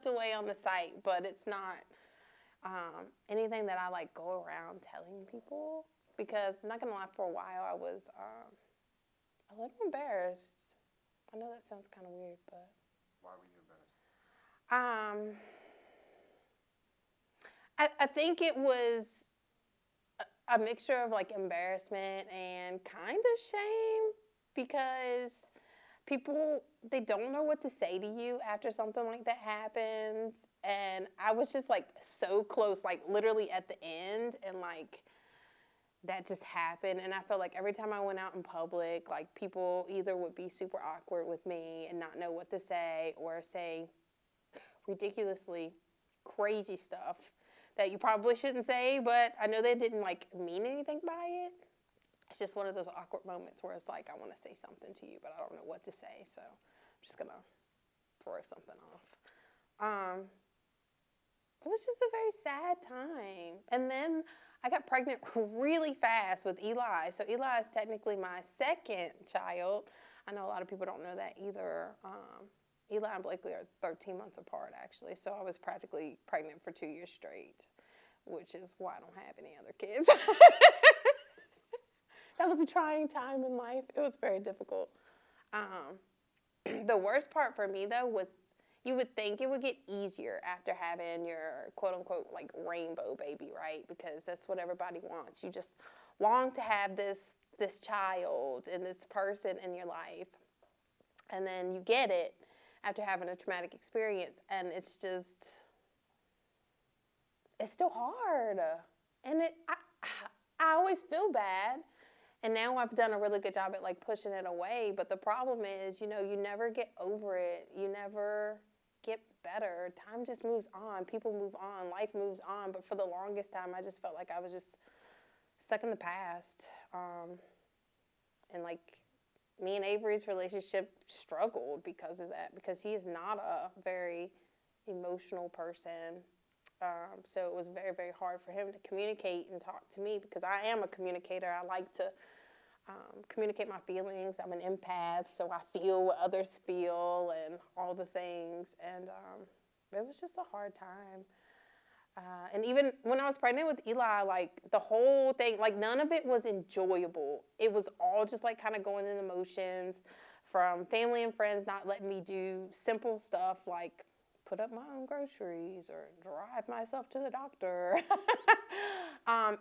away on the site, but it's not anything that I like go around telling people, because I'm not gonna lie, for a while I was a little embarrassed. I know that sounds kind of weird, but Why were you embarrassed? um, I think it was a mixture of like embarrassment and kind of shame, because people, they don't know what to say to you after something like that happens. And I was just like so close, like literally at the end, and like that just happened. And I felt like every time I went out in public, like people either would be super awkward with me and not know what to say, or say ridiculously crazy stuff that you probably shouldn't say, but I know they didn't like mean anything by it. It's just one of those awkward moments where it's like, I want to say something to you, but I don't know what to say, so I'm just gonna throw something off. Um, it was just a very sad time. And then I got pregnant really fast with Eli. So Eli is technically my second child. I know a lot of people don't know that either. Eli and Blakely are 13 months apart, actually. So I was practically pregnant for 2 years straight, which is why I don't have any other kids. That was a trying time in life. It was very difficult. The worst part for me, though, was you would think it would get easier after having your quote unquote like rainbow baby, right? Because that's what everybody wants. You just long to have this child and this person in your life. And then you get it after having a traumatic experience, and it's still hard. And I always feel bad. And now I've done a really good job at like pushing it away. But the problem is, you never get over it. You never get better. Time just moves on. People move on. Life moves on. But for the longest time, I just felt like I was just stuck in the past. And like me and Avery's relationship struggled because of that, because he is not a very emotional person. So it was very, very hard for him to communicate and talk to me, because I am a communicator. I like to communicate my feelings. I'm an empath, so I feel what others feel and all the things. And it was just a hard time. And even when I was pregnant with Eli, like the whole thing, like none of it was enjoyable. It was all just like kind of going in the motions, from family and friends not letting me do simple stuff like put up my own groceries or drive myself to the doctor.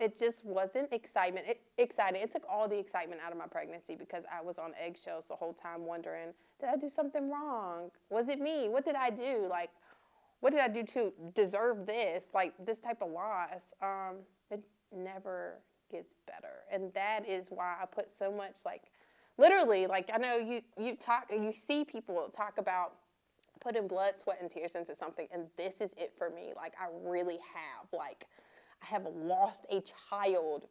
It just wasn't exciting. It took all the excitement out of my pregnancy, because I was on eggshells the whole time, wondering, did I do something wrong? Was it me? What did I do? Like, what did I do to deserve this? Like, this type of loss. It never gets better. And that is why I put so much, like, literally, like, I know you see people talk about putting blood, sweat, and tears into something, and this is it for me. Like, I really have. Like, I have lost a child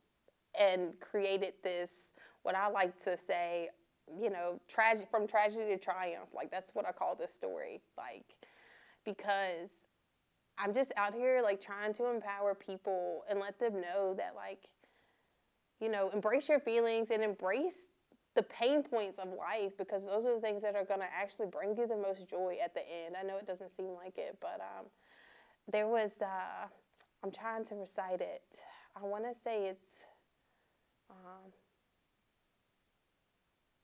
and created this, what I like to say, from tragedy to triumph. Like, that's what I call this story. Like, because I'm just out here, like, trying to empower people and let them know that, like, embrace your feelings and embrace the pain points of life, because those are the things that are going to actually bring you the most joy at the end. I know it doesn't seem like it, but there was, I'm trying to recite it. I want to say it's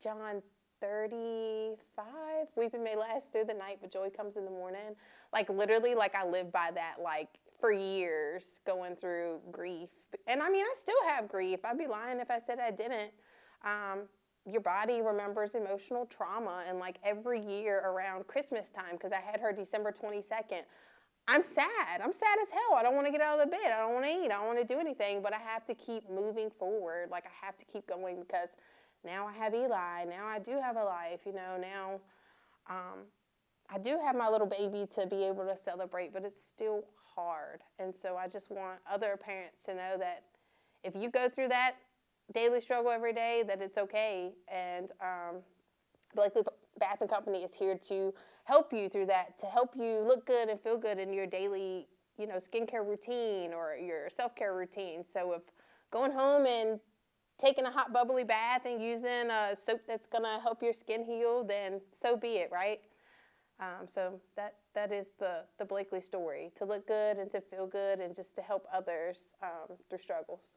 John 35. Weeping may last through the night, but joy comes in the morning. Like, literally, like, I lived by that, like, for years, going through grief. And I mean, I still have grief. I'd be lying if I said I didn't. Your body remembers emotional trauma. And like every year around Christmas time, because I had her December 22nd, I'm sad. I'm sad as hell. I don't want to get out of the bed. I don't want to eat. I don't want to do anything. But I have to keep moving forward. Like, I have to keep going, because now I have Eli. Now I do have a life. Now I do have my little baby to be able to celebrate, but it's still hard. And so I just want other parents to know that if you go through that daily struggle every day, that it's okay. And Blakely Bath and Company is here to help you through that, to help you look good and feel good in your daily, skincare routine or your self-care routine. So if going home and taking a hot bubbly bath and using a soap that's going to help your skin heal, then so be it, right? So that is the Blakely story, to look good and to feel good and just to help others through struggles.